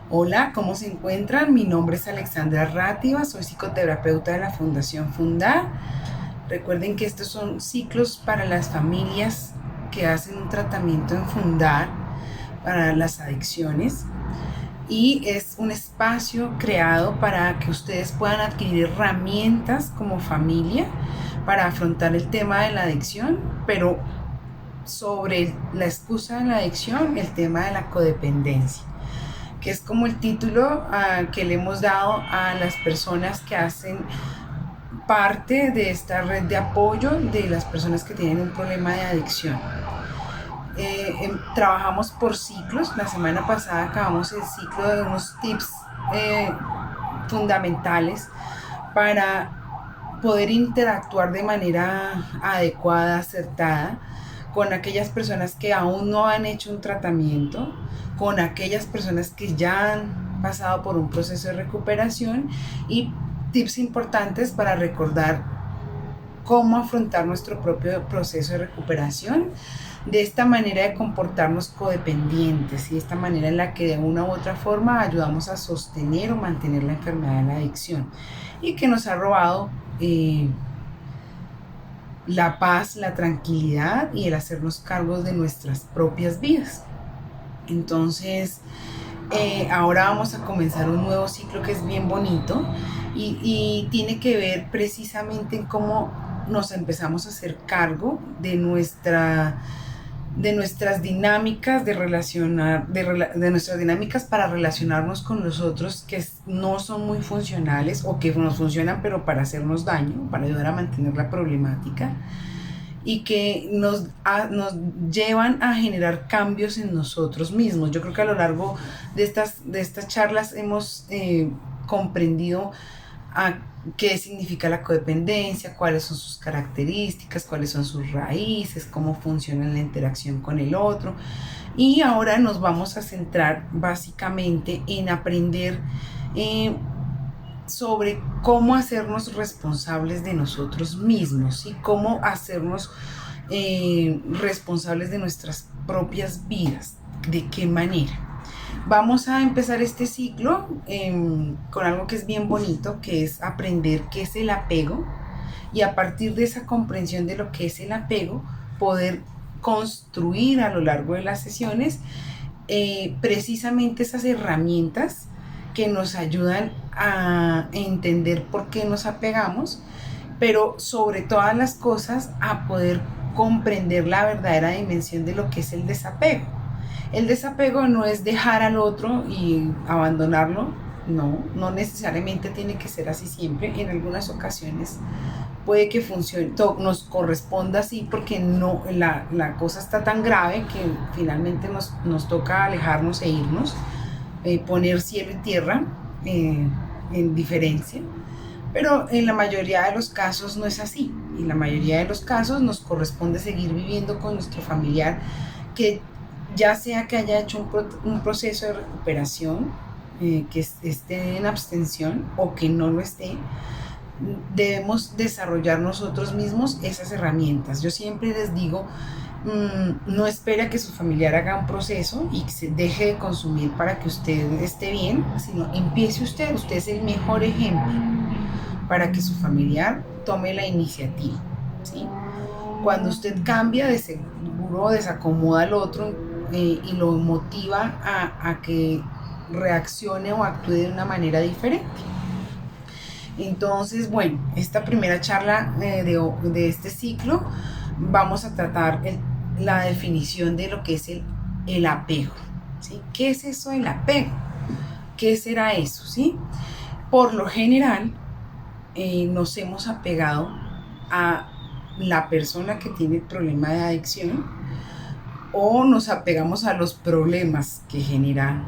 Hola, ¿cómo se encuentran? Mi nombre es Alexandra Rátiva, soy psicoterapeuta de la Fundación Fundar. Recuerden que estos son ciclos para las familias que hacen un tratamiento en Fundar para las adicciones y es un espacio creado para que ustedes puedan adquirir herramientas como familia para afrontar el tema de la adicción, pero sobre la excusa de la adicción, el tema de la codependencia, que es como el título que le hemos dado a las personas que hacen parte de esta red de apoyo de las personas que tienen un problema de adicción. Trabajamos por ciclos. La semana pasada acabamos el ciclo de unos tips fundamentales para poder interactuar de manera adecuada, acertada, con aquellas personas que aún no han hecho un tratamiento, con aquellas personas que ya han pasado por un proceso de recuperación y tips importantes para recordar cómo afrontar nuestro propio proceso de recuperación, de esta manera de comportarnos codependientes y de esta manera en la que de una u otra forma ayudamos a sostener o mantener la enfermedad de la adicción y que nos ha robado la paz, la tranquilidad y el hacernos cargos de nuestras propias vidas. Entonces, ahora vamos a comenzar un nuevo ciclo que es bien bonito y tiene que ver precisamente en cómo nos empezamos a hacer cargo de nuestras dinámicas de relacionar, de nuestras dinámicas para relacionarnos con los otros que no son muy funcionales o que nos funcionan pero para hacernos daño, para ayudar a mantener la problemática y que nos llevan a generar cambios en nosotros mismos. Yo creo que a lo largo de estas charlas hemos comprendido a qué significa la codependencia, cuáles son sus características, cuáles son sus raíces, cómo funciona la interacción con el otro. Y ahora nos vamos a centrar básicamente en aprender sobre cómo hacernos responsables de nosotros mismos y cómo hacernos responsables de nuestras propias vidas. ¿De qué manera? Vamos a empezar este ciclo con algo que es bien bonito, que es aprender qué es el apego y a partir de esa comprensión de lo que es el apego, poder construir a lo largo de las sesiones precisamente esas herramientas que nos ayudan a entender por qué nos apegamos, pero sobre todas las cosas a poder comprender la verdadera dimensión de lo que es el desapego. El desapego no es dejar al otro y abandonarlo, no necesariamente tiene que ser así siempre. En algunas ocasiones puede que funcione, nos corresponda así porque no, la cosa está tan grave que finalmente nos toca alejarnos e irnos, poner cielo y tierra en diferencia. Pero en la mayoría de los casos no es así. En la mayoría de los casos nos corresponde seguir viviendo con nuestro familiar que ya sea que haya hecho un proceso de recuperación, que esté en abstención o que no lo esté, debemos desarrollar nosotros mismos esas herramientas. Yo siempre les digo, no espere a que su familiar haga un proceso y se deje de consumir para que usted esté bien, sino empiece usted. Usted es el mejor ejemplo para que su familiar tome la iniciativa, ¿sí? Cuando usted cambia, de seguro desacomoda al otro y lo motiva a que reaccione o actúe de una manera diferente. Entonces, bueno, esta primera charla de este ciclo vamos a tratar la definición de lo que es el apego, ¿sí? ¿Qué es eso del apego? ¿Qué será eso? ¿Sí? Por lo general, nos hemos apegado a la persona que tiene el problema de adicción o nos apegamos a los problemas que genera.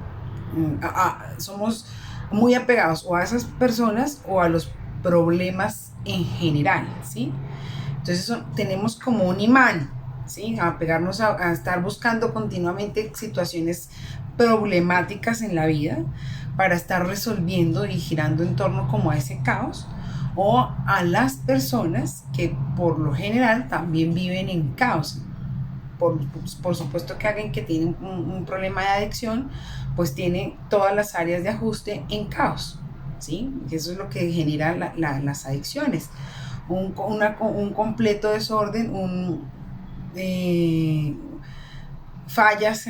Somos muy apegados o a esas personas o a los problemas en general, ¿sí? Entonces tenemos como un imán, ¿sí? A apegarnos a estar buscando continuamente situaciones problemáticas en la vida para estar resolviendo y girando en torno como a ese caos, o a las personas que por lo general también viven en caos. por supuesto que alguien que tiene un problema de adicción, pues tiene todas las áreas de ajuste en caos, ¿sí? Eso es lo que genera las adicciones, un completo desorden, eh, fallas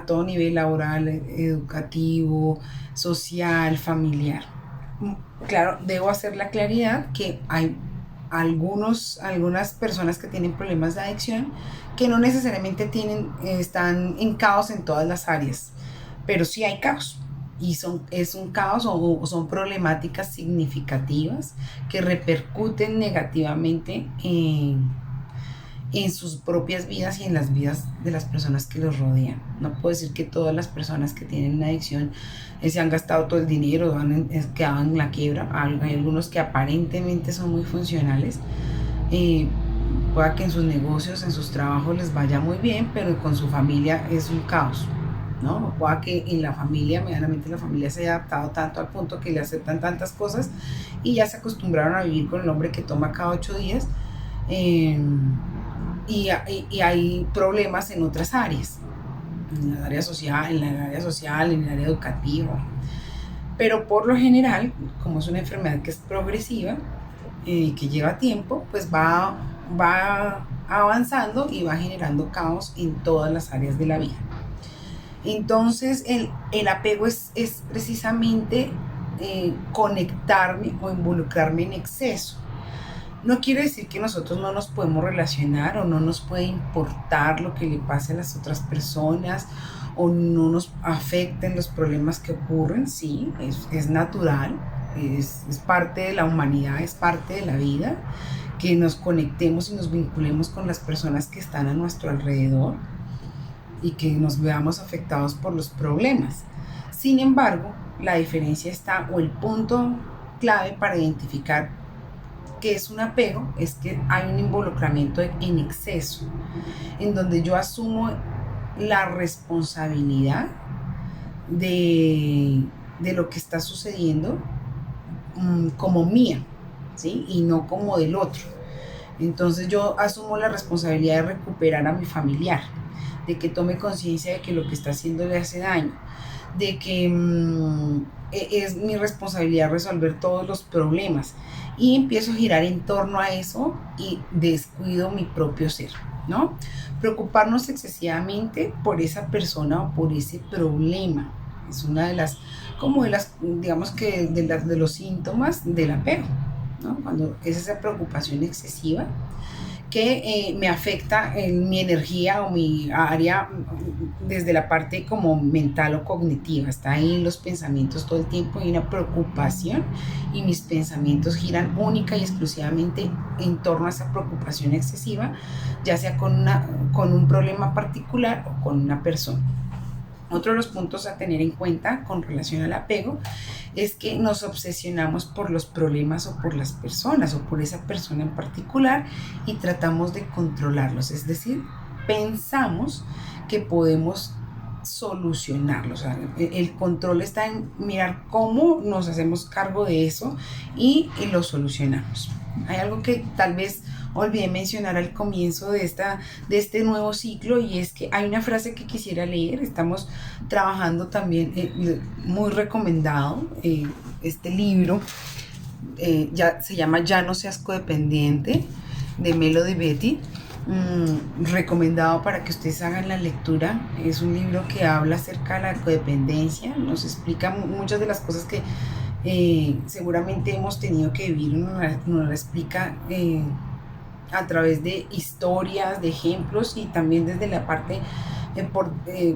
todo nivel laboral, educativo, social, familiar. Claro, debo hacer la claridad que hay algunas personas que tienen problemas de adicción que no necesariamente están en caos en todas las áreas, pero sí hay caos. Y es un caos o son problemáticas significativas que repercuten negativamente en sus propias vidas y en las vidas de las personas que los rodean. No puedo decir que todas las personas que tienen una adicción se han gastado todo el dinero, han quedado en la quiebra. Hay algunos que aparentemente son muy funcionales. Pueda que en sus negocios, en sus trabajos les vaya muy bien, pero con su familia es un caos, ¿no? Pueda que en la familia, medianamente la familia se haya adaptado tanto al punto que le aceptan tantas cosas y ya se acostumbraron a vivir con el hombre que toma cada 8 días. Y hay problemas en otras áreas, en el área social, en el área educativa. Pero por lo general, como es una enfermedad que es progresiva, que lleva tiempo, pues va avanzando y va generando caos en todas las áreas de la vida. Entonces, el apego es precisamente conectarme o involucrarme en exceso. No quiere decir que nosotros no nos podemos relacionar o no nos puede importar lo que le pase a las otras personas o no nos afecten los problemas que ocurren. Sí, es natural, es parte de la humanidad, es parte de la vida, que nos conectemos y nos vinculemos con las personas que están a nuestro alrededor y que nos veamos afectados por los problemas. Sin embargo, la diferencia está, o el punto clave para identificar que es un apego, es que hay un involucramiento en exceso, en donde yo asumo la responsabilidad de lo que está sucediendo como mía, ¿sí? Y no como del otro. Entonces yo asumo la responsabilidad de recuperar a mi familiar, de que tome conciencia de que lo que está haciendo le hace daño, de que es mi responsabilidad resolver todos los problemas, y empiezo a girar en torno a eso y descuido mi propio ser, ¿no? Preocuparnos excesivamente por esa persona o por ese problema es una de las, digamos que de los síntomas del apego, ¿no? Cuando es esa preocupación excesiva que me afecta en mi energía o mi área desde la parte como mental o cognitiva. Está ahí los pensamientos todo el tiempo, hay una preocupación y mis pensamientos giran única y exclusivamente en torno a esa preocupación excesiva, ya sea con un problema particular o con una persona. Otro de los puntos a tener en cuenta con relación al apego es que nos obsesionamos por los problemas o por las personas o por esa persona en particular y tratamos de controlarlos, es decir, pensamos que podemos solucionarlos. O sea, el control está en mirar cómo nos hacemos cargo de eso y lo solucionamos. Hay algo que tal vez olvidé mencionar al comienzo de este nuevo ciclo, y es que hay una frase que quisiera leer. Estamos trabajando también, muy recomendado, este libro, ya se llama Ya no seas codependiente, de Melody Beattie. Recomendado para que ustedes hagan la lectura. Es un libro que habla acerca de la codependencia, nos explica muchas de las cosas que seguramente hemos tenido que vivir, nos la explica a través de historias, de ejemplos, y también desde la parte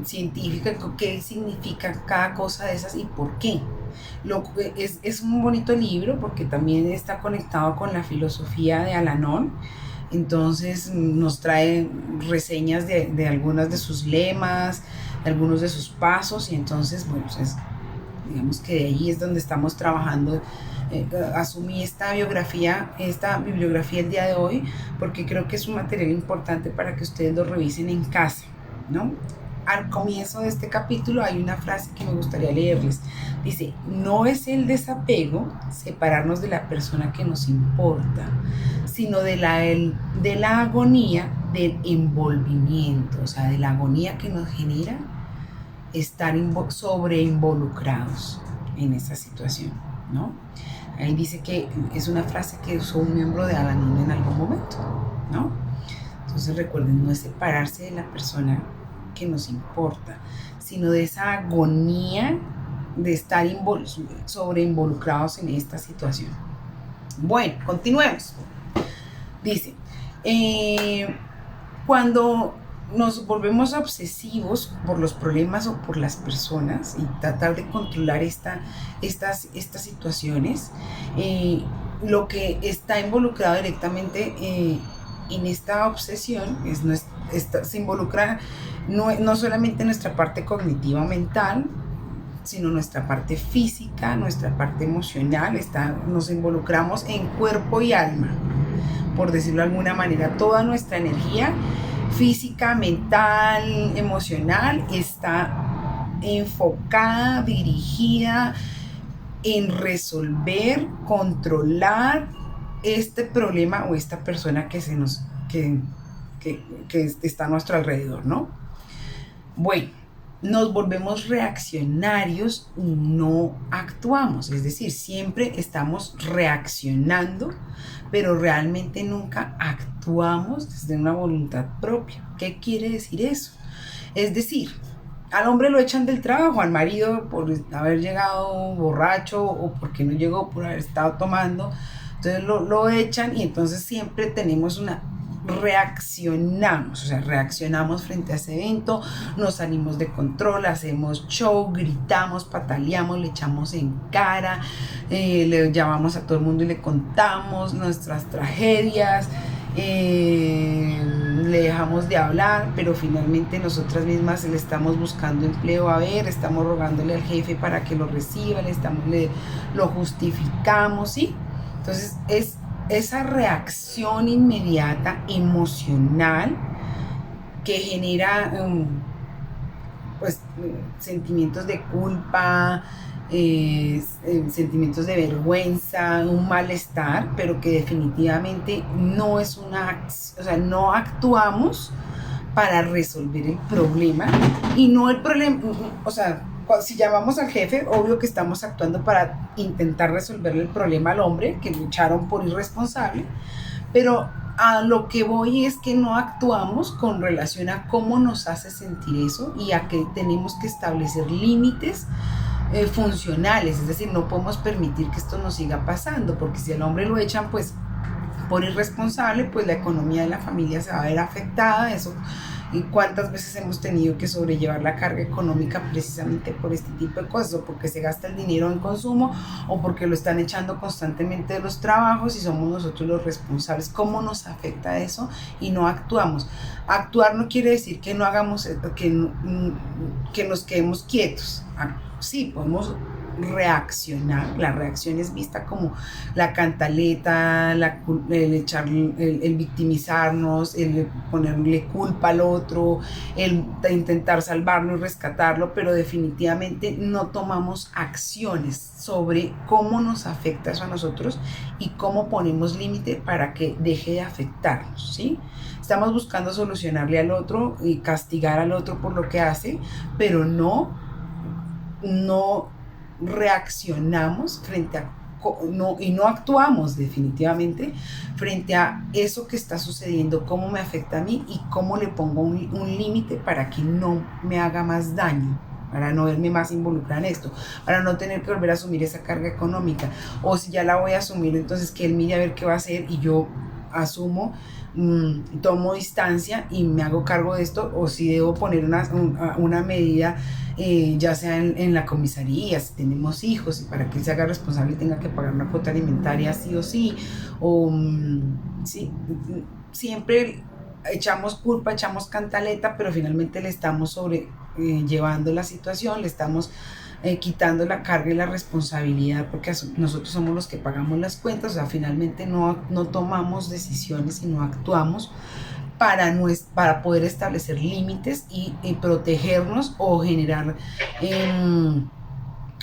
científica, qué significa cada cosa de esas y por qué. Es un bonito libro porque también está conectado con la filosofía de Al-Anon. Entonces nos trae reseñas de algunas de sus lemas, de algunos de sus pasos, y entonces, bueno, pues digamos que de ahí es donde estamos trabajando. Asumí esta bibliografía el día de hoy porque creo que es un material importante para que ustedes lo revisen en casa, ¿no? Al comienzo de este capítulo hay una frase que me gustaría leerles. Dice: no es el desapego separarnos de la persona que nos importa, sino de la agonía del envolvimiento, o sea, de la agonía que nos genera estar sobreinvolucrados en esa situación, ¿no? Ahí dice que es una frase que usó un miembro de Al-Anon en algún momento, ¿no? Entonces recuerden, no es separarse de la persona que nos importa, sino de esa agonía de estar sobreinvolucrados en esta situación. Bueno, continuemos. Dice, cuando nos volvemos obsesivos por los problemas o por las personas y tratar de controlar estas situaciones, lo que está involucrado directamente en esta obsesión se involucra no solamente nuestra parte cognitiva mental, sino nuestra parte física, nuestra parte emocional. Nos involucramos en cuerpo y alma, por decirlo de alguna manera. Toda nuestra energía física, mental, emocional está enfocada, dirigida en resolver, controlar este problema o esta persona que está a nuestro alrededor, ¿no? Bueno, nos volvemos reaccionarios y no actuamos, es decir, siempre estamos reaccionando, pero realmente nunca actuamos desde una voluntad propia. ¿Qué quiere decir eso? Es decir, al hombre lo echan del trabajo, al marido por haber llegado borracho o porque no llegó por haber estado tomando, entonces lo echan y entonces siempre reaccionamos frente a ese evento, nos salimos de control, hacemos show, gritamos, pataleamos, le echamos en cara, le llamamos a todo el mundo y le contamos nuestras tragedias, le dejamos de hablar, pero finalmente nosotras mismas le estamos buscando empleo, estamos rogándole al jefe para que lo reciba, lo justificamos, ¿sí? Entonces es esa reacción inmediata emocional que genera sentimientos de culpa, sentimientos de vergüenza, un malestar, pero que definitivamente no es no actuamos para resolver el problema y no el problema, si llamamos al jefe, obvio que estamos actuando para intentar resolverle el problema al hombre que lo echaron por irresponsable, pero a lo que voy es que no actuamos con relación a cómo nos hace sentir eso y a que tenemos que establecer límites funcionales, es decir, no podemos permitir que esto nos siga pasando, porque si al hombre lo echan pues por irresponsable, pues la economía de la familia se va a ver afectada. Eso, y cuántas veces hemos tenido que sobrellevar la carga económica precisamente por este tipo de cosas, o porque se gasta el dinero en consumo, o porque lo están echando constantemente de los trabajos y somos nosotros los responsables. ¿Cómo nos afecta eso? Y no actuamos. Actuar no quiere decir que no hagamos, que nos quedemos quietos. Sí, podemos reaccionar. La reacción es vista como la cantaleta, el victimizarnos, el ponerle culpa al otro, el intentar salvarlo y rescatarlo, pero definitivamente no tomamos acciones sobre cómo nos afecta eso a nosotros y cómo ponemos límite para que deje de afectarnos, ¿sí? Estamos buscando solucionarle al otro y castigar al otro por lo que hace, pero no reaccionamos y no actuamos definitivamente frente a eso que está sucediendo, cómo me afecta a mí y cómo le pongo un límite para que no me haga más daño, para no verme más involucrada en esto, para no tener que volver a asumir esa carga económica, o si ya la voy a asumir, entonces que él mire a ver qué va a hacer y yo asumo, tomo distancia y me hago cargo de esto, o si debo poner una medida, ya sea en la comisaría, si tenemos hijos, y para que él se haga responsable y tenga que pagar una cuota alimentaria sí o sí, o sí, siempre echamos culpa, echamos cantaleta, pero finalmente le estamos llevando la situación, le estamos quitando la carga y la responsabilidad, porque nosotros somos los que pagamos las cuentas. O sea, finalmente no tomamos decisiones y no actuamos para poder establecer límites y protegernos o generar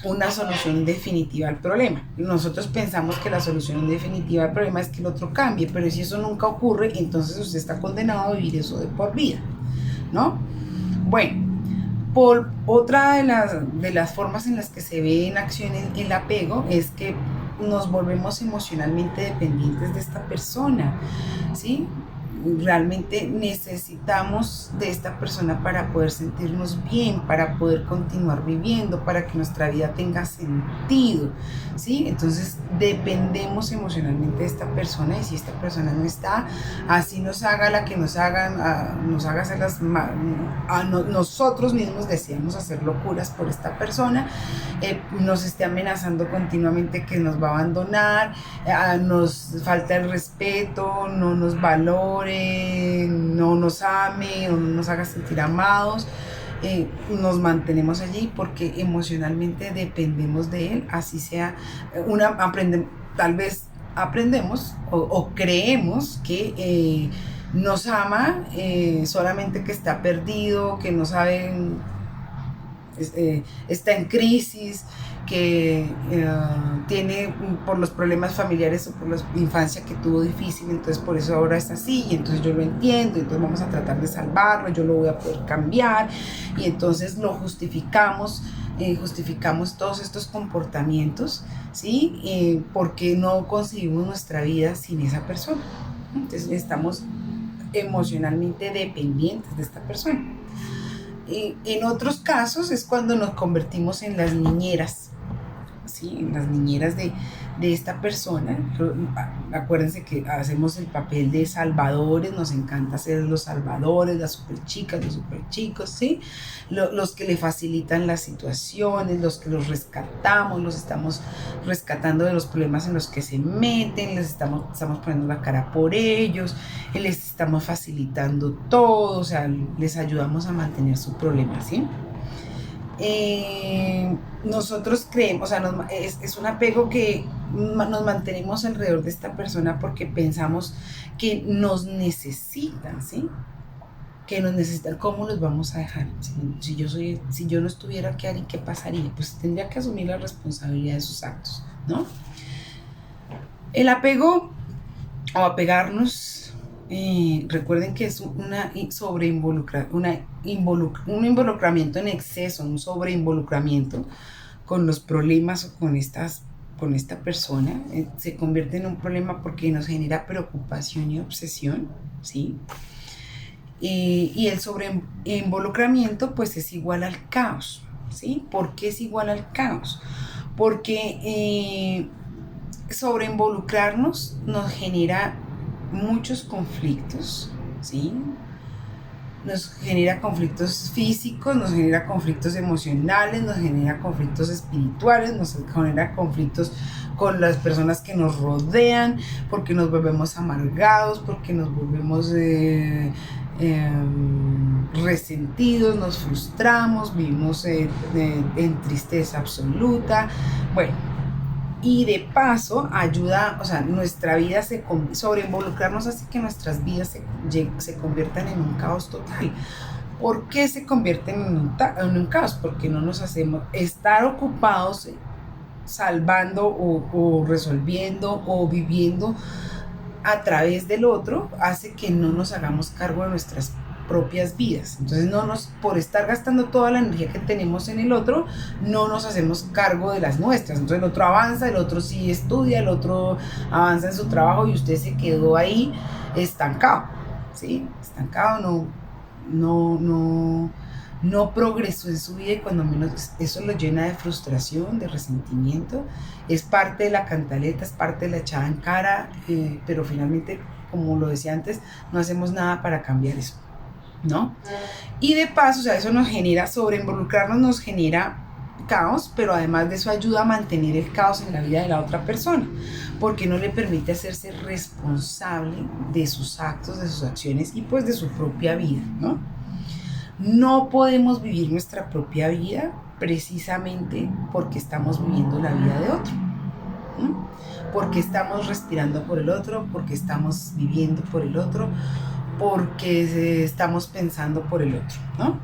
una solución definitiva al problema. Nosotros pensamos que la solución definitiva al problema es que el otro cambie, pero si eso nunca ocurre, entonces usted está condenado a vivir eso de por vida, ¿no? Bueno, por otra de las formas en las que se ve en acción el apego es que nos volvemos emocionalmente dependientes de esta persona, ¿sí? Realmente necesitamos de esta persona para poder sentirnos bien, para poder continuar viviendo, para que nuestra vida tenga sentido, ¿sí? Entonces dependemos emocionalmente de esta persona, y si esta persona no está, así nos haga la que nos hagan, nos haga hacer nosotros mismos deseamos hacer locuras por esta persona, nos esté amenazando continuamente que nos va a abandonar, nos falta el respeto, no nos valore, no nos ame o no nos haga sentir amados, nos mantenemos allí porque emocionalmente dependemos de él, así sea, tal vez aprendemos o creemos que nos ama, solamente que está perdido, que no sabe, está en crisis, que tiene por los problemas familiares o por la infancia que tuvo difícil, entonces por eso ahora es así, y entonces yo lo entiendo, y entonces vamos a tratar de salvarlo, yo lo voy a poder cambiar, y entonces lo justificamos, justificamos todos estos comportamientos, ¿sí? Porque no concebimos nuestra vida sin esa persona, entonces estamos emocionalmente dependientes de esta persona. En otros casos es cuando nos convertimos en las niñeras, ¿sí? En las niñeras de esta persona. Acuérdense que hacemos el papel de salvadores, nos encanta ser los salvadores, las superchicas, los superchicos, ¿sí? Los que le facilitan las situaciones, los que los rescatamos, los estamos rescatando de los problemas en los que se meten, estamos poniendo la cara por ellos, les estamos facilitando todo, o sea, les ayudamos a mantener su problema, ¿sí? Nosotros creemos, o sea, es un apego que nos mantenemos alrededor de esta persona porque pensamos que nos necesitan, ¿sí? Que nos necesitan. ¿Cómo los vamos a dejar? Si yo no estuviera, ¿qué haría? ¿Qué pasaría? Pues tendría que asumir la responsabilidad de sus actos, ¿no? El apego o apegarnos, recuerden que es un involucramiento en exceso, un sobreinvolucramiento con los problemas o con esta persona, se convierte en un problema porque nos genera preocupación y obsesión, ¿sí? Y el sobreinvolucramiento pues es igual al caos, ¿sí? ¿Por qué es igual al caos? Porque sobreinvolucrarnos nos genera muchos conflictos, ¿sí? Nos genera conflictos físicos, nos genera conflictos emocionales, nos genera conflictos espirituales, nos genera conflictos con las personas que nos rodean, porque nos volvemos amargados, porque nos volvemos resentidos, nos frustramos, vivimos en tristeza absoluta. Bueno, y de paso ayuda, o sea, nuestra vida sobreinvolucrarnos hace que nuestras vidas se conviertan en un caos total. ¿Por qué se convierten en un caos? Porque no nos hacemos estar ocupados salvando o resolviendo o viviendo a través del otro, hace que no nos hagamos cargo de nuestras propias vidas. Entonces por estar gastando toda la energía que tenemos en el otro, no nos hacemos cargo de las nuestras. Entonces el otro avanza, el otro sí estudia, el otro avanza en su trabajo y usted se quedó ahí estancado, ¿sí? Estancado, no progresó en su vida, y cuando menos eso lo llena de frustración, de resentimiento. Es parte de la cantaleta, es parte de la echada en cara, pero finalmente, como lo decía antes, no hacemos nada para cambiar eso, ¿no? Y de paso, o sea, eso nos genera, sobreinvolucrarnos nos genera caos, pero además de eso ayuda a mantener el caos en la vida de la otra persona, porque no le permite hacerse responsable de sus actos, de sus acciones y pues de su propia vida, ¿no? No podemos vivir nuestra propia vida precisamente porque estamos viviendo la vida de otro, ¿no? Porque estamos respirando por el otro, porque estamos viviendo por el otro, porque estamos pensando por el otro, ¿no?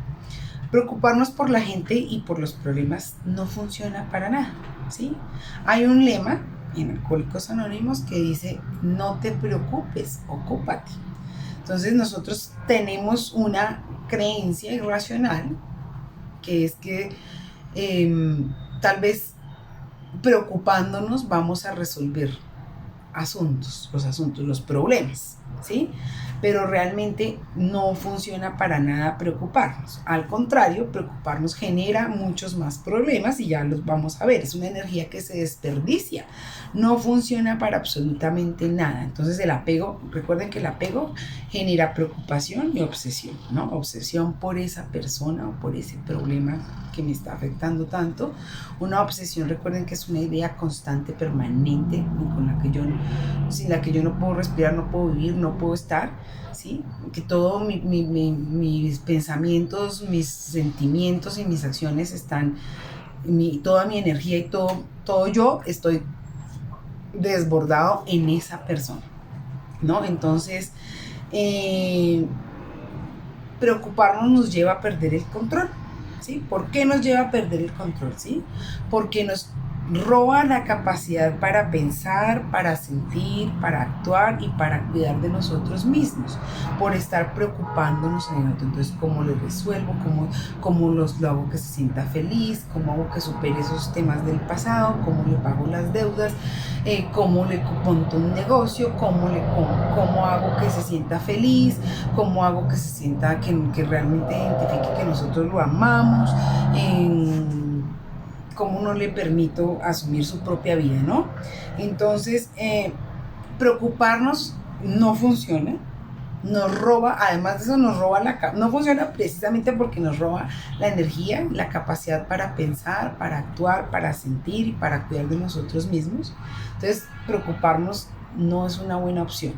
Preocuparnos por la gente y por los problemas no funciona para nada, ¿sí? Hay un lema en Alcohólicos Anónimos que dice: no te preocupes, ocúpate. Entonces nosotros tenemos una creencia irracional que es que tal vez preocupándonos vamos a resolver los problemas, ¿sí? Pero realmente no funciona para nada preocuparnos. Al contrario, preocuparnos genera muchos más problemas y ya los vamos a ver. Es una energía que se desperdicia. No funciona para absolutamente nada. Entonces el apego, recuerden que el apego genera preocupación y obsesión, ¿no? Obsesión por esa persona o por ese problema que me está afectando tanto. Una obsesión, recuerden que es una idea constante, permanente, sin la que yo no puedo respirar, no puedo vivir, no puedo estar, ¿sí? Que todos mis pensamientos, mis sentimientos y mis acciones están, toda mi energía y todo yo estoy desbordado en esa persona, ¿no? Entonces, preocuparnos nos lleva a perder el control, ¿sí? ¿Por qué nos lleva a perder el control, sí? Porque nos roba la capacidad para pensar, para sentir, para actuar y para cuidar de nosotros mismos, por estar preocupándonos en el otro. Entonces, ¿cómo lo resuelvo? ¿Cómo lo hago que se sienta feliz? ¿Cómo hago que supere esos temas del pasado? ¿Cómo le pago las deudas? ¿Cómo le monto un negocio? ¿Cómo hago que se sienta feliz? ¿Cómo hago que se sienta que realmente identifique que nosotros lo amamos? ¿Cómo no le permito asumir su propia vida, no? Entonces, preocuparnos no funciona, nos roba, además de eso nos roba no funciona precisamente porque nos roba la energía, la capacidad para pensar, para actuar, para sentir y para cuidar de nosotros mismos. Entonces, preocuparnos no es una buena opción,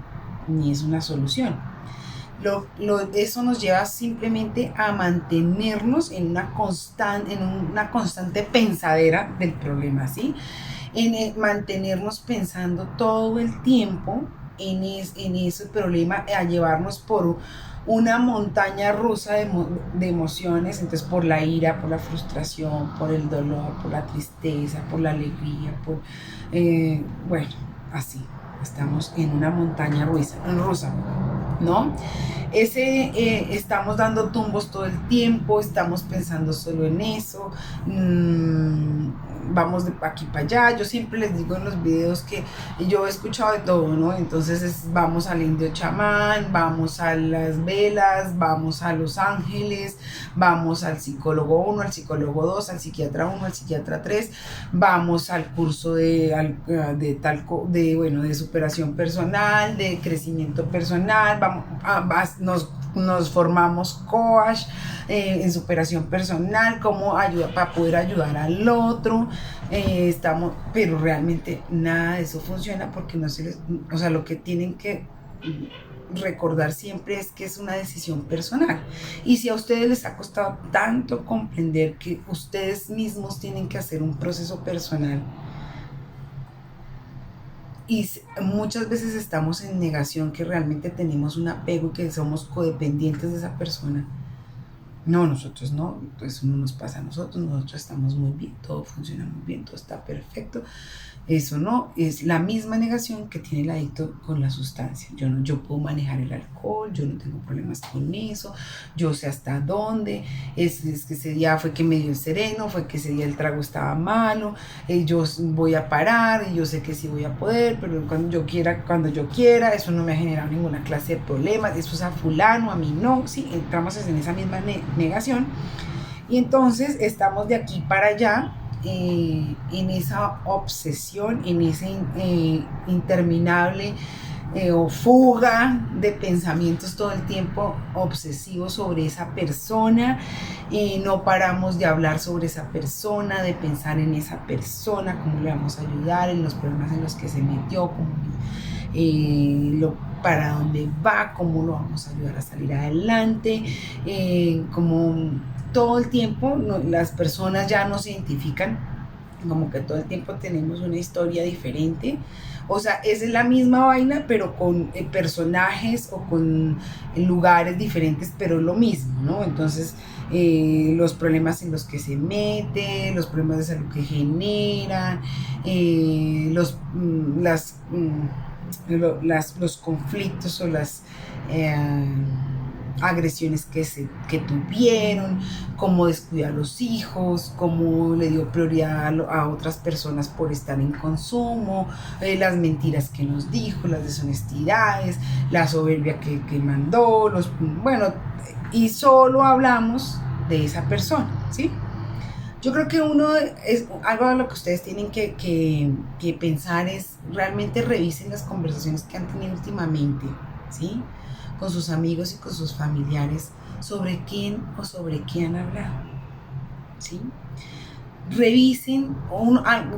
ni es una solución. Eso nos lleva simplemente a mantenernos en una constante pensadera del problema, ¿sí? Mantenernos pensando todo el tiempo en ese problema, a llevarnos por una montaña rusa de emociones, entonces por la ira, por la frustración, por el dolor, por la tristeza, por la alegría, bueno, así, estamos en una montaña rusa, ¿no? Estamos dando tumbos todo el tiempo, estamos pensando solo en eso, vamos de aquí para allá. Yo siempre les digo en los videos que yo he escuchado de todo, ¿no? Entonces vamos al indio chamán, vamos a las velas, vamos a Los Ángeles, vamos al psicólogo 1, al psicólogo 2, al psiquiatra 1, al psiquiatra 3, vamos al curso de superación personal, de crecimiento personal, nos formamos coach en superación personal, cómo ayudar para poder ayudar al otro, pero realmente nada de eso funciona porque lo que tienen que recordar siempre es que es una decisión personal. Y si a ustedes les ha costado tanto comprender que ustedes mismos tienen que hacer un proceso personal, y muchas veces estamos en negación que realmente tenemos un apego y que somos codependientes de esa persona. No, nosotros no, eso no nos pasa a nosotros estamos muy bien, todo funciona muy bien, todo está perfecto. Eso no, es la misma negación que tiene el adicto con la sustancia. Yo puedo manejar el alcohol, yo no tengo problemas con eso, yo sé hasta dónde, es que ese día fue que me dio el sereno, fue que ese día el trago estaba malo, yo voy a parar y yo sé que sí voy a poder, pero cuando yo quiera, eso no me ha generado ninguna clase de problemas, eso es a fulano, a mí no, sí, entramos en esa misma negación y entonces estamos de aquí para allá. En esa obsesión, en ese interminable o fuga de pensamientos todo el tiempo obsesivos sobre esa persona, no paramos de hablar sobre esa persona, de pensar en esa persona, cómo le vamos a ayudar, en los problemas en los que se metió, para dónde va, cómo lo vamos a ayudar a salir adelante, como todo el tiempo las personas ya nos identifican, como que todo el tiempo tenemos una historia diferente, o sea, es la misma vaina, pero con personajes o con lugares diferentes, pero lo mismo, ¿no? Entonces, los problemas en los que se mete, los problemas de salud que generan, los conflictos o las agresiones que tuvieron, cómo descuidó a los hijos, cómo le dio prioridad a otras personas por estar en consumo, las mentiras que nos dijo, las deshonestidades, la soberbia que mandó, bueno, y solo hablamos de esa persona, ¿sí? Yo creo que algo de lo que ustedes tienen que pensar es realmente revisen las conversaciones que han tenido últimamente, ¿sí? Con sus amigos y con sus familiares sobre quién o sobre qué han hablado, ¿sí? Revisen,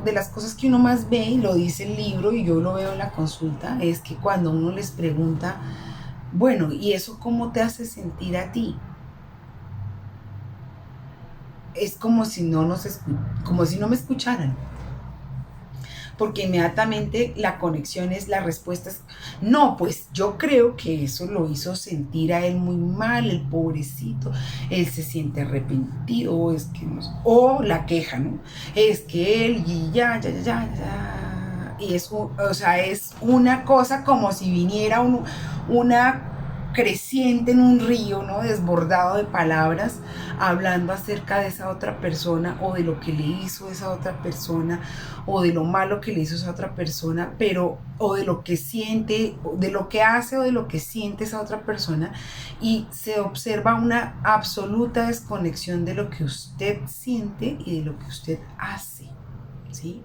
de las cosas que uno más ve, y lo dice el libro y yo lo veo en la consulta, es que cuando uno les pregunta, bueno, ¿y eso cómo te hace sentir a ti? Es como si no me escucharan, porque inmediatamente la conexión es, la respuesta es, no, pues yo creo que eso lo hizo sentir a él muy mal, el pobrecito, él se siente arrepentido, o la queja, ¿no? Es que él, y ya, y eso, o sea, es una cosa como si viniera una creciente en un río, ¿no? Desbordado de palabras, hablando acerca de esa otra persona o de lo que le hizo esa otra persona o de lo malo que le hizo esa otra persona, o de lo que siente, de lo que hace o de lo que siente esa otra persona, y se observa una absoluta desconexión de lo que usted siente y de lo que usted hace, ¿sí?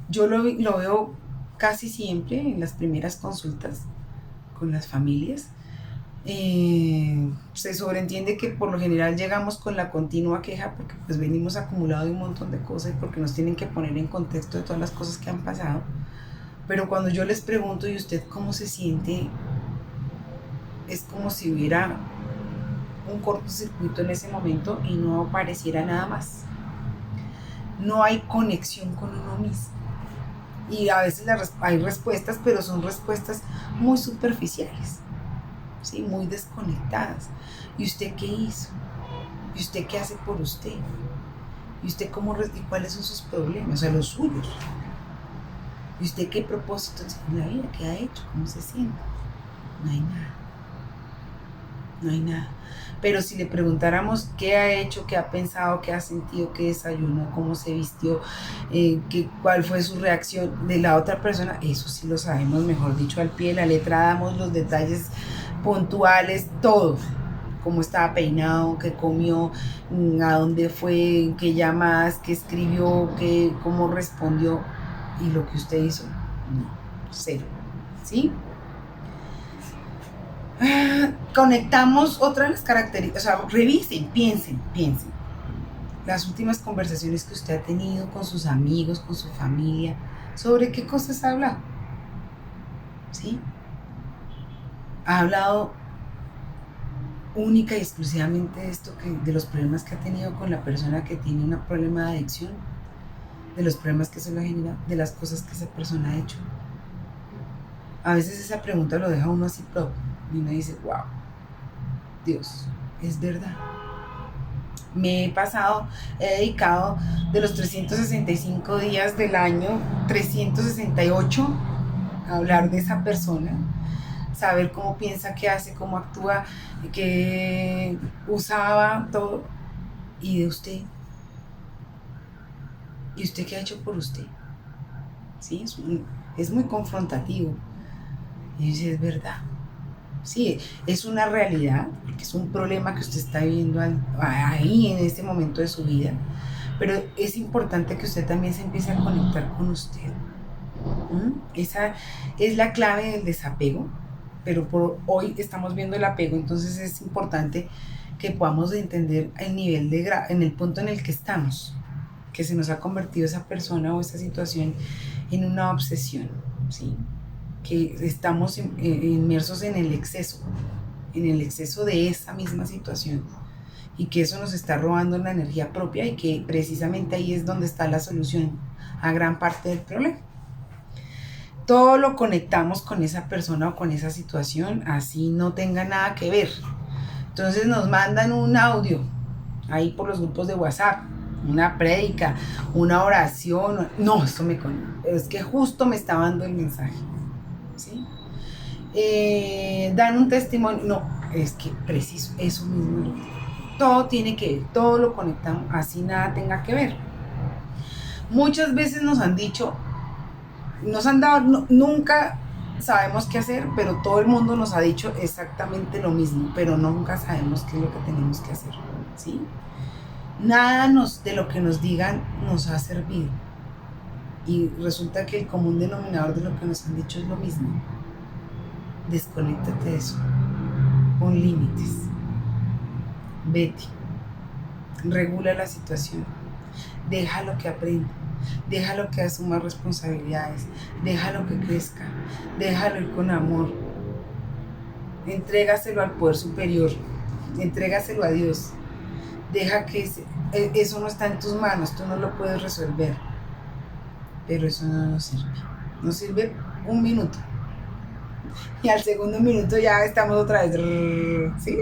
Yo lo veo casi siempre en las primeras consultas con las familias. Se sobreentiende que por lo general llegamos con la continua queja porque pues venimos acumulados de un montón de cosas y porque nos tienen que poner en contexto de todas las cosas que han pasado. Pero cuando yo les pregunto, ¿y usted cómo se siente? Es como si hubiera un cortocircuito en ese momento y no apareciera nada más. No hay conexión con uno mismo. Y a veces hay respuestas, pero son respuestas muy superficiales, ¿sí? Muy desconectadas. ¿Y usted qué hizo? ¿Y usted qué hace por usted? ¿Y usted y cuáles son sus problemas? O sea, los suyos. ¿Y usted qué propósitos en la vida? ¿Qué ha hecho? ¿Cómo se siente? No hay nada. No hay nada. Pero si le preguntáramos qué ha hecho, qué ha pensado, qué ha sentido, qué desayunó, cómo se vistió, cuál fue su reacción de la otra persona, eso sí lo sabemos, mejor dicho, al pie de la letra, damos los detalles puntuales, todo. Cómo estaba peinado, qué comió, a dónde fue, qué llamadas, qué escribió, cómo respondió, y lo que usted hizo, no, cero, ¿sí? Conectamos otra de las características, o sea, revisen, piensen. Las últimas conversaciones que usted ha tenido con sus amigos, con su familia, ¿sobre qué cosas ha hablado? ¿Sí? Ha hablado única y exclusivamente de esto, de los problemas que ha tenido con la persona que tiene un problema de adicción, de los problemas que se lo genera, de las cosas que esa persona ha hecho. A veces esa pregunta lo deja uno así propio y uno dice, wow, Dios, es verdad. He dedicado de los 365 días del año, 368 a hablar de esa persona, saber cómo piensa, qué hace, cómo actúa, qué usaba, todo. ¿Y de usted? ¿Y usted qué ha hecho por usted? ¿Sí? Es muy confrontativo. Y dice, es verdad. Sí, es una realidad, porque es un problema que usted está viviendo ahí en este momento de su vida, pero es importante que usted también se empiece a conectar con usted. Esa es la clave del desapego, pero por hoy estamos viendo el apego, entonces es importante que podamos entender el nivel en el punto en el que estamos, que se nos ha convertido esa persona o esa situación en una obsesión, ¿sí? Que estamos inmersos en el exceso de esa misma situación, y que eso nos está robando la energía propia, y que precisamente ahí es donde está la solución a gran parte del problema. Todo lo conectamos con esa persona o con esa situación, así no tenga nada que ver. Entonces nos mandan un audio ahí por los grupos de WhatsApp, una prédica, una oración. No, esto es que justo me está dando el mensaje, ¿sí? Dan un testimonio. No, es que preciso, eso mismo. Todo tiene que ver, todo lo conectamos, así nada tenga que ver. Muchas veces nos han dicho, nos han dado, nunca sabemos qué hacer, pero todo el mundo nos ha dicho exactamente lo mismo, pero nunca sabemos qué es lo que tenemos que hacer, ¿sí? Nada de lo que nos digan nos ha servido. Y resulta que el común denominador de lo que nos han dicho es lo mismo. Desconéctate de eso. Pon límites. Vete. Regula la situación. Déjalo que aprenda. Déjalo que asuma responsabilidades. Déjalo que crezca. Déjalo ir con amor. Entrégaselo al poder superior. Entrégaselo a Dios. Deja que eso no está en tus manos. Tú no lo puedes resolver. Pero eso no nos sirve. Nos sirve un minuto. Y al segundo minuto ya estamos otra vez, ¿sí?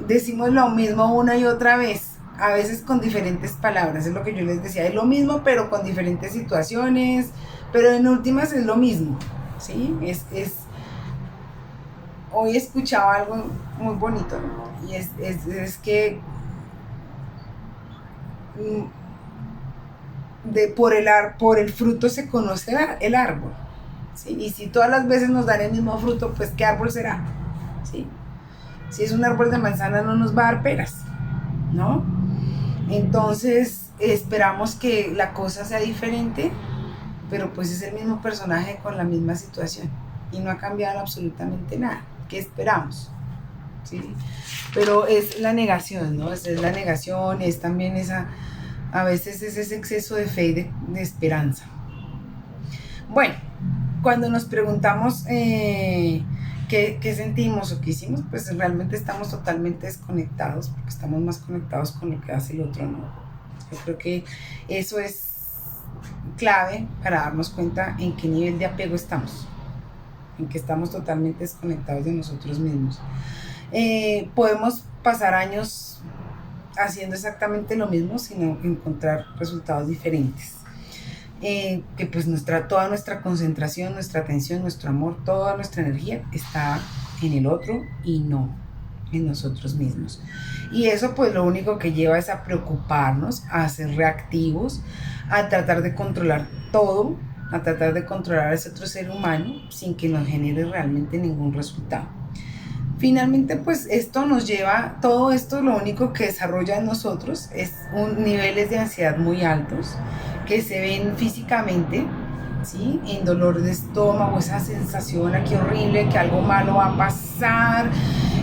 Decimos lo mismo una y otra vez, a veces con diferentes palabras, es lo que yo les decía, es lo mismo pero con diferentes situaciones, pero en últimas es lo mismo, ¿sí? Hoy escuchaba algo muy bonito, y es que por el fruto se conoce el árbol, ¿sí? Y si todas las veces nos dan el mismo fruto, pues ¿qué árbol será? ¿Sí? Si es un árbol de manzana no nos va a dar peras, ¿no? Entonces esperamos que la cosa sea diferente, pero pues es el mismo personaje con la misma situación y no ha cambiado absolutamente nada. ¿Qué esperamos? ¿Sí? Pero es la negación, ¿no? Es la negación, es también a veces es ese exceso de fe y de esperanza. Bueno, cuando nos preguntamos qué sentimos o qué hicimos, pues realmente estamos totalmente desconectados, porque estamos más conectados con lo que hace el otro, ¿no? Yo creo que eso es clave para darnos cuenta en qué nivel de apego estamos, en que estamos totalmente desconectados de nosotros mismos. Podemos pasar años haciendo exactamente lo mismo sin encontrar resultados diferentes. Que pues toda nuestra concentración, nuestra atención, nuestro amor, toda nuestra energía está en el otro y no en nosotros mismos. Y eso pues lo único que lleva es a preocuparnos, a ser reactivos, a tratar de controlar todo, a tratar de controlar a ese otro ser humano sin que nos genere realmente ningún resultado. Finalmente, pues todo esto lo único que desarrolla en nosotros es niveles de ansiedad muy altos que se ven físicamente, ¿sí? En dolor de estómago, esa sensación aquí horrible que algo malo va a pasar,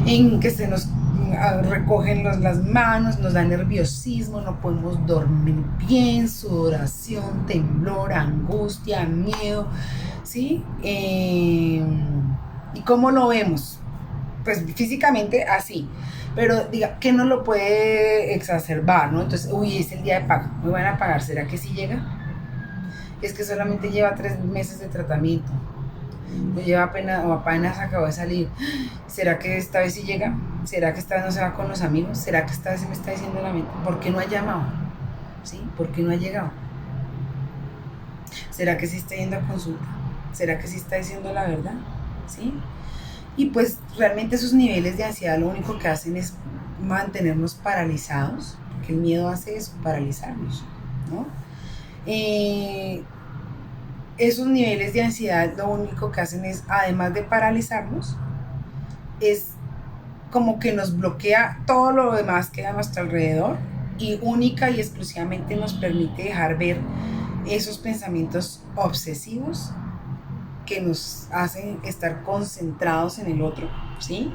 en que se nos recogen las manos, nos da nerviosismo, no podemos dormir bien, sudoración, temblor, angustia, miedo, ¿sí? ¿Y cómo lo vemos? Pues físicamente así, pero diga que no lo puede exacerbar, ¿no? Entonces, es el día de pago, me van a pagar, ¿será que sí llega? Es que solamente lleva 3 meses de tratamiento, no lleva apenas acabó de salir, ¿será que esta vez sí llega? ¿Será que esta vez no se va con los amigos? ¿Será que esta vez se me está diciendo la mente? ¿Por qué no ha llamado? ¿Sí? ¿Por qué no ha llegado? ¿Será que sí está yendo a consulta? ¿Será que sí está diciendo la verdad? ¿Sí? Y pues realmente esos niveles de ansiedad lo único que hacen es mantenernos paralizados, porque el miedo hace eso, paralizarnos, ¿no? Esos niveles de ansiedad lo único que hacen es, además de paralizarnos, es como que nos bloquea todo lo demás que hay a nuestro alrededor y única y exclusivamente nos permite dejar ver esos pensamientos obsesivos que nos hacen estar concentrados en el otro, ¿sí?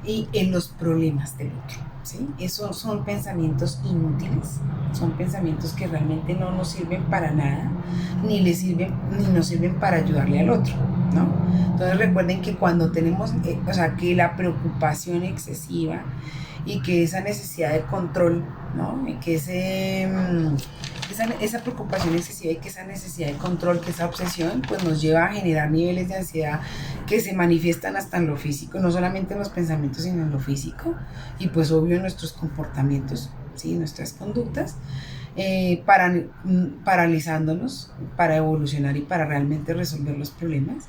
Y en los problemas del otro, ¿sí? Esos son pensamientos inútiles, son pensamientos que realmente no nos sirven para nada, ni nos sirven para ayudarle al otro, ¿no? Entonces recuerden que cuando tenemos, que la preocupación excesiva y que esa necesidad de control, ¿no? Y que esa preocupación excesiva y que esa necesidad de control, que esa obsesión, pues nos lleva a generar niveles de ansiedad que se manifiestan hasta en lo físico, no solamente en los pensamientos, sino en lo físico, y pues obvio en nuestros comportamientos, ¿sí? Nuestras conductas, paralizándonos para evolucionar y para realmente resolver los problemas,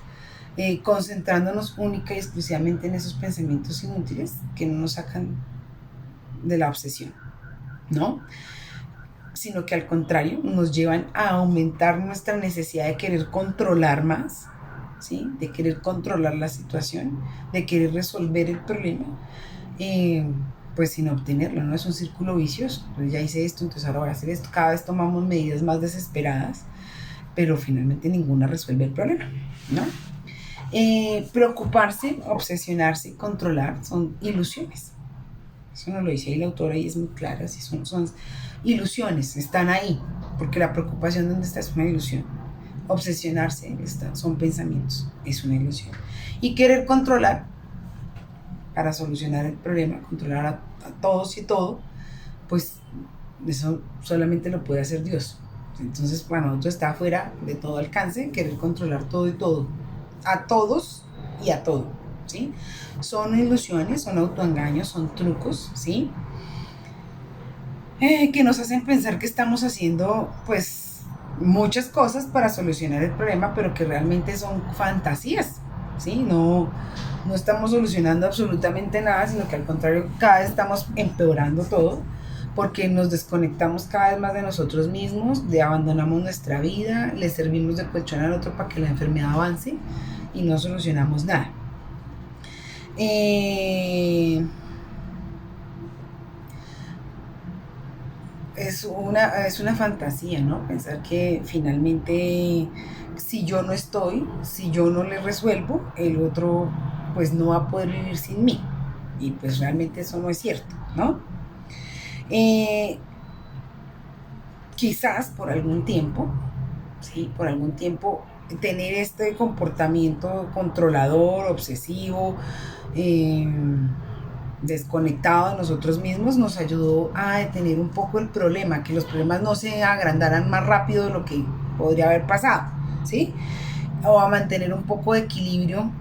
concentrándonos única y exclusivamente en esos pensamientos inútiles que no nos sacan de la obsesión, ¿no? Sino que al contrario nos llevan a aumentar nuestra necesidad de querer controlar más, ¿sí? De querer controlar la situación, de querer resolver el problema, pues sin obtenerlo, ¿no? Es un círculo vicioso. Entonces ya hice esto, entonces ahora voy a hacer esto. Cada vez tomamos medidas más desesperadas, pero finalmente ninguna resuelve el problema, ¿no? Preocuparse, obsesionarse y controlar son ilusiones. Eso no lo dice ahí la autora y es muy clara, si son ilusiones, están ahí, porque la preocupación donde está es una ilusión. Obsesionarse son pensamientos, es una ilusión. Y querer controlar para solucionar el problema, controlar a todos y todo, pues eso solamente lo puede hacer Dios. Entonces para nosotros está fuera de todo alcance querer controlar todo y todo, a todos y a todo, ¿sí? Son ilusiones, son autoengaños, son trucos, ¿sí? Que nos hacen pensar que estamos haciendo, pues, muchas cosas para solucionar el problema, pero que realmente son fantasías, ¿sí? No estamos solucionando absolutamente nada, sino que al contrario, cada vez estamos empeorando todo, porque nos desconectamos cada vez más de nosotros mismos, abandonamos nuestra vida, le servimos de colchón al otro para que la enfermedad avance y no solucionamos nada. Es una fantasía, ¿no? Pensar que finalmente si yo no estoy, si yo no le resuelvo, el otro pues no va a poder vivir sin mí. Y pues realmente eso no es cierto, ¿no? Quizás por algún tiempo, ¿sí? Por algún tiempo tener este comportamiento controlador, obsesivo, desconectado de nosotros mismos, nos ayudó a detener un poco el problema, que los problemas no se agrandaran más rápido de lo que podría haber pasado, ¿sí? O a mantener un poco de equilibrio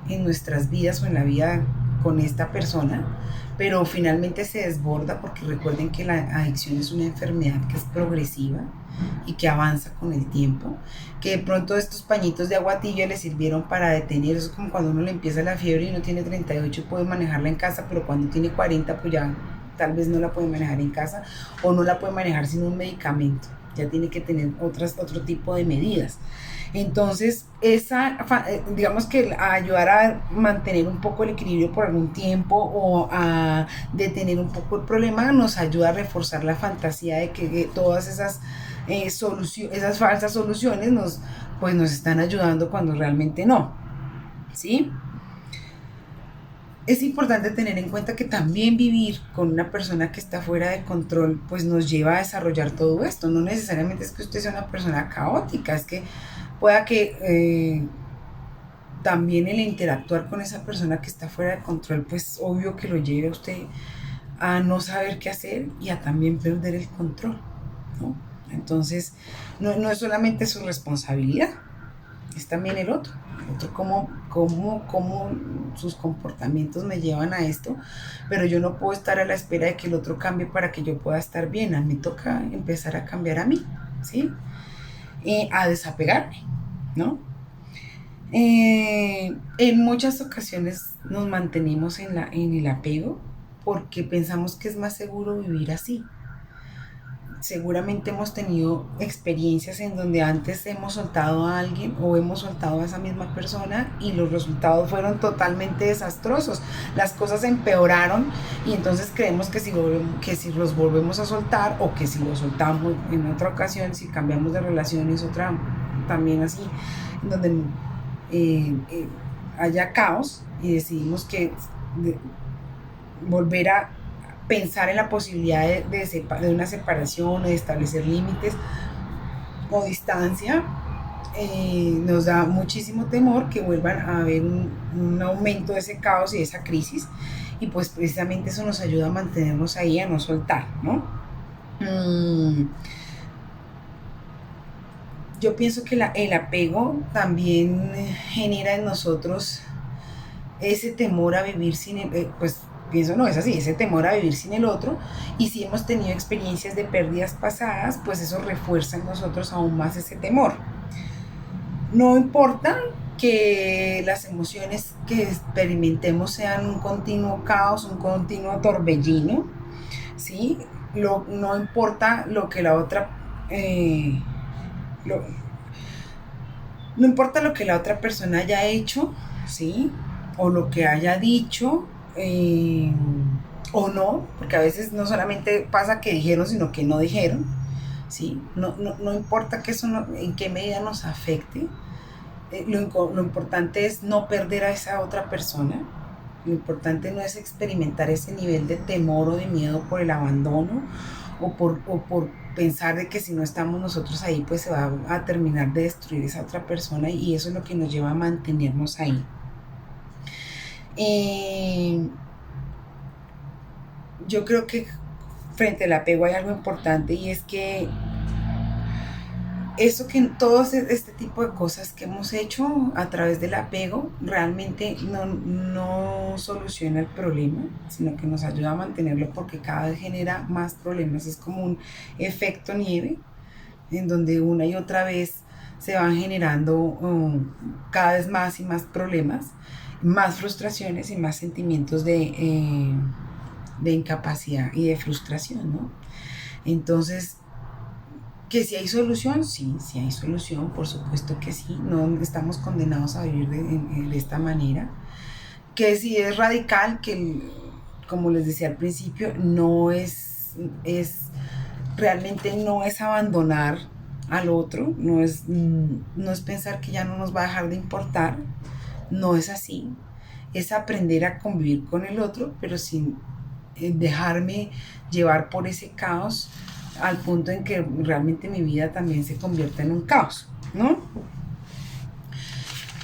en nuestras vidas o en la vida con esta persona, pero finalmente se desborda porque recuerden que la adicción es una enfermedad que es progresiva y que avanza con el tiempo, que de pronto estos pañitos de agua tibia le sirvieron para detener, eso es como cuando uno le empieza la fiebre y uno tiene 38 y puede manejarla en casa, pero cuando tiene 40 pues ya tal vez no la puede manejar en casa o no la puede manejar sin un medicamento, ya tiene que tener otro tipo de medidas. Entonces, digamos que ayudar a mantener un poco el equilibrio por algún tiempo o a detener un poco el problema nos ayuda a reforzar la fantasía de que todas esas esas falsas soluciones nos están ayudando cuando realmente no, ¿sí? Es importante tener en cuenta que también vivir con una persona que está fuera de control pues nos lleva a desarrollar todo esto. No necesariamente es que usted sea una persona caótica, es que pueda que también el interactuar con esa persona que está fuera de control pues obvio que lo lleve a usted a no saber qué hacer y a también perder el control, ¿no? Entonces no es solamente su responsabilidad, es también el otro cómo sus comportamientos me llevan a esto, pero yo no puedo estar a la espera de que el otro cambie para que yo pueda estar bien, a mí toca empezar a cambiar a mí, ¿sí? A desapegarme, ¿no? En muchas ocasiones nos mantenemos en el apego porque pensamos que es más seguro vivir así. Seguramente hemos tenido experiencias en donde antes hemos soltado a alguien o hemos soltado a esa misma persona y los resultados fueron totalmente desastrosos. Las cosas empeoraron y entonces creemos que si los volvemos a soltar o que si los soltamos en otra ocasión, si cambiamos de relaciones, otra también así, en donde haya caos y decidimos que volver a pensar en la posibilidad de una separación o de establecer límites o distancia, nos da muchísimo temor que vuelvan a haber un aumento de ese caos y de esa crisis, y pues precisamente eso nos ayuda a mantenernos ahí, a no soltar, ¿no? yo pienso que el apego también genera en nosotros ese temor a vivir sin pues pienso no es así, ese temor a vivir sin el otro, y si hemos tenido experiencias de pérdidas pasadas, pues eso refuerza en nosotros aún más ese temor. No importa que las emociones que experimentemos sean un continuo caos, un continuo torbellino, ¿sí? No importa lo que la otra... lo, no importa lo que la otra persona haya hecho, ¿sí? O lo que haya dicho, o no, porque a veces no solamente pasa que dijeron, sino que no dijeron, ¿sí? No importa que eso en qué medida nos afecte, lo importante es no perder a esa otra persona. Lo importante no es experimentar ese nivel de temor o de miedo por el abandono o por pensar de que si no estamos nosotros ahí, pues se va a terminar de destruir esa otra persona, y eso es lo que nos lleva a mantenernos ahí. Yo creo que frente al apego hay algo importante, y es que eso que todo este tipo de cosas que hemos hecho a través del apego realmente no soluciona el problema, sino que nos ayuda a mantenerlo, porque cada vez genera más problemas. Es como un efecto nieve en donde una y otra vez se van generando cada vez más y más problemas, más frustraciones y más sentimientos de incapacidad y de frustración, ¿no? Entonces, que si hay solución, sí hay solución, por supuesto que sí, no estamos condenados a vivir de esta manera. Que si es radical, como les decía al principio, realmente no es abandonar al otro, no es pensar que ya no nos va a dejar de importar, no es así, es aprender a convivir con el otro, pero sin dejarme llevar por ese caos al punto en que realmente mi vida también se convierta en un caos, ¿no?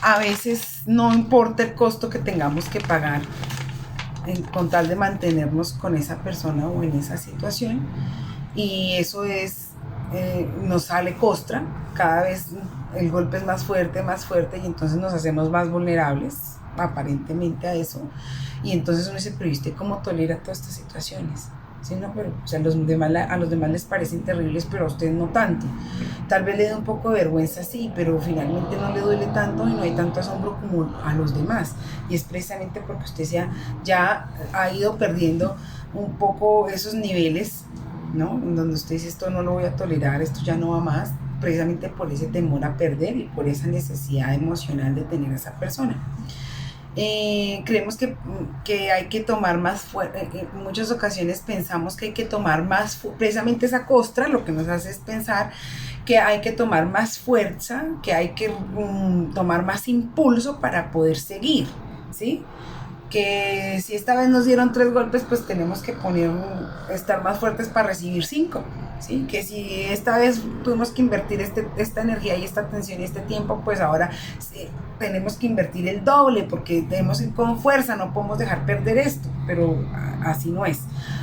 A veces no importa el costo que tengamos que pagar con tal de mantenernos con esa persona o en esa situación, y eso nos sale costra, cada vez el golpe es más fuerte, y entonces nos hacemos más vulnerables aparentemente a eso, y entonces uno dice, pero ¿usted cómo tolera todas estas situaciones? Sí, no, pero o sea, a los demás les parecen terribles, pero a usted no tanto. Tal vez le dé un poco de vergüenza, sí, pero finalmente no le duele tanto y no hay tanto asombro como a los demás. Y es precisamente porque usted ya ha ido perdiendo un poco esos niveles, ¿no? En donde usted dice, esto no lo voy a tolerar, esto ya no va más, precisamente por ese temor a perder y por esa necesidad emocional de tener a esa persona. Creemos que hay que tomar más fuerza. En muchas ocasiones pensamos que hay que tomar más, precisamente esa costra lo que nos hace es pensar que hay que tomar más fuerza, que hay que tomar más impulso para poder seguir, ¿sí? Que si esta vez nos dieron 3 golpes, pues tenemos que estar más fuertes para recibir 5, ¿sí? Que si esta vez tuvimos que invertir esta energía y esta atención y este tiempo, pues ahora tenemos que invertir el doble, porque tenemos que ir con fuerza, no podemos dejar perder esto, pero así no es.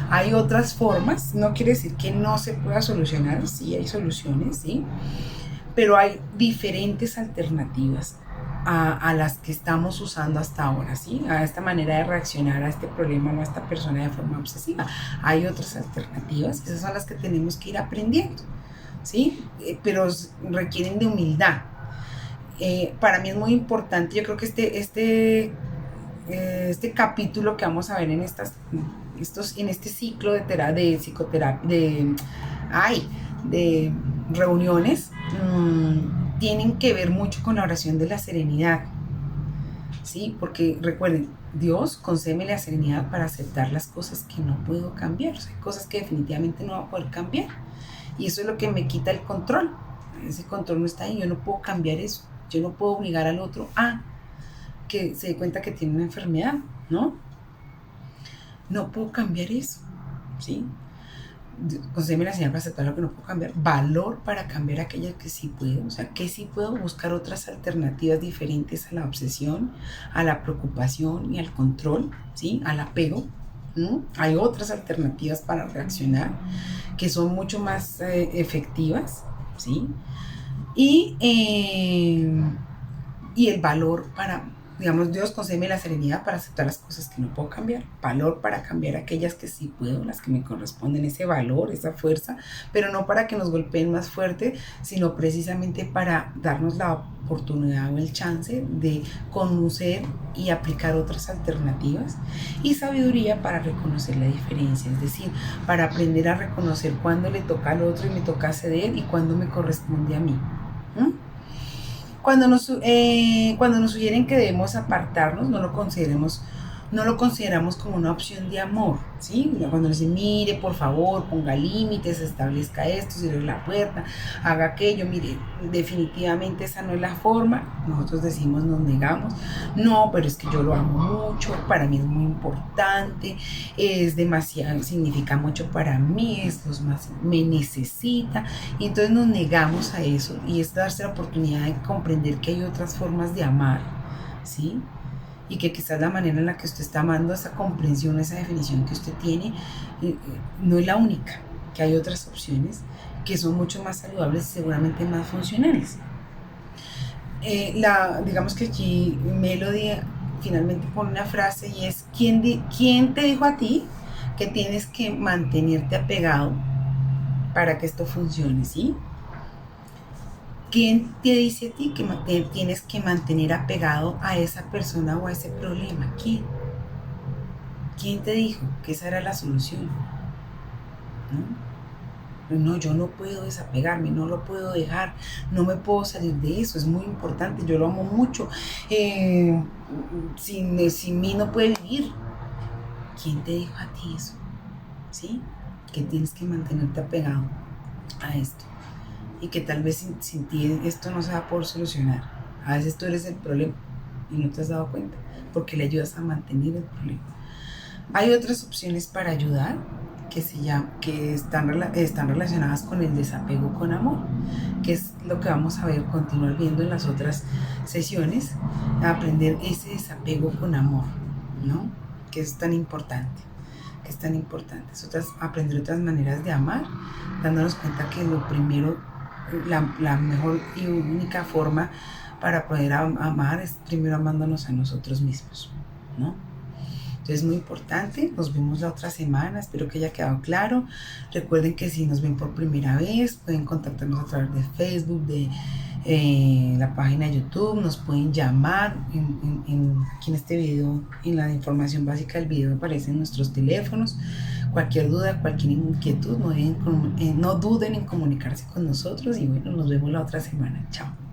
Hay otras formas, no quiere decir que no se pueda solucionar, sí hay soluciones, ¿sí? Pero hay diferentes alternativas a las que estamos usando hasta ahora, ¿sí? A esta manera de reaccionar a este problema o a esta persona de forma obsesiva. Hay otras alternativas, esas son las que tenemos que ir aprendiendo, ¿sí? Pero requieren de humildad. Para mí es muy importante, yo creo que este capítulo que vamos a ver en este ciclo de psicoterapia, de reuniones, tienen que ver mucho con la oración de la serenidad, ¿sí? Porque recuerden, Dios, concédeme la serenidad para aceptar las cosas que no puedo cambiar. O sea, hay cosas que definitivamente no voy a poder cambiar, y eso es lo que me quita el control. Ese control no está ahí, yo no puedo cambiar eso. Yo no puedo obligar al otro a que se dé cuenta que tiene una enfermedad, ¿no? No puedo cambiar eso, ¿sí? Concédeme la señal para aceptar lo que no puedo cambiar, valor para cambiar aquello que sí puedo, o sea, que sí puedo buscar otras alternativas diferentes a la obsesión, a la preocupación y al control, ¿sí? Al apego, ¿no? Hay otras alternativas para reaccionar que son mucho más efectivas, ¿sí? Y, y el valor para, digamos, Dios concédeme la serenidad para aceptar las cosas que no puedo cambiar, valor para cambiar aquellas que sí puedo, las que me corresponden, ese valor, esa fuerza, pero no para que nos golpeen más fuerte, sino precisamente para darnos la oportunidad o el chance de conocer y aplicar otras alternativas, y sabiduría para reconocer la diferencia, es decir, para aprender a reconocer cuándo le toca al otro y me toca ceder y cuándo me corresponde a mí. Cuando nos sugieren que debemos apartarnos, no lo consideramos como una opción de amor, ¿sí? Cuando nos dicen, mire, por favor, ponga límites, establezca esto, cierre la puerta, haga aquello, mire, definitivamente esa no es la forma. Nosotros decimos, nos negamos, no, pero es que yo lo amo mucho, para mí es muy importante, es demasiado, significa mucho para mí, es lo más, me necesita, y entonces nos negamos a eso, y es darse la oportunidad de comprender que hay otras formas de amar, ¿sí? Y que quizás la manera en la que usted está amando, esa comprensión, esa definición que usted tiene, no es la única, que hay otras opciones que son mucho más saludables y seguramente más funcionales. Digamos que aquí Melody finalmente pone una frase y es, ¿quién te dijo a ti que tienes que mantenerte apegado para que esto funcione, ¿sí? ¿Quién te dice a ti que tienes que mantener apegado a esa persona o a ese problema? ¿Quién? ¿Quién te dijo que esa era la solución? No, yo no puedo desapegarme, no lo puedo dejar, no me puedo salir de eso, es muy importante, yo lo amo mucho. Sin mí no puede vivir. ¿Quién te dijo a ti eso? ¿Sí? Que tienes que mantenerte apegado a esto. Y que tal vez sin ti esto no se va a poder solucionar. A veces tú eres el problema y no te has dado cuenta, porque le ayudas a mantener el problema. Hay otras opciones para ayudar que están relacionadas con el desapego con amor, que es lo que vamos a continuar viendo en las otras sesiones, aprender ese desapego con amor, ¿no? Que es tan importante. Aprender otras maneras de amar, dándonos cuenta que lo primero, la mejor y única forma para poder amar es primero amándonos a nosotros mismos, ¿no? Entonces es muy importante. Nos vemos la otra semana, espero que haya quedado claro. Recuerden que si nos ven por primera vez pueden contactarnos a través de Facebook, de la página de YouTube, nos pueden llamar aquí en este video, en la información básica del video aparecen nuestros teléfonos. Cualquier duda, cualquier inquietud, no duden en comunicarse con nosotros, y bueno, nos vemos la otra semana. Chao.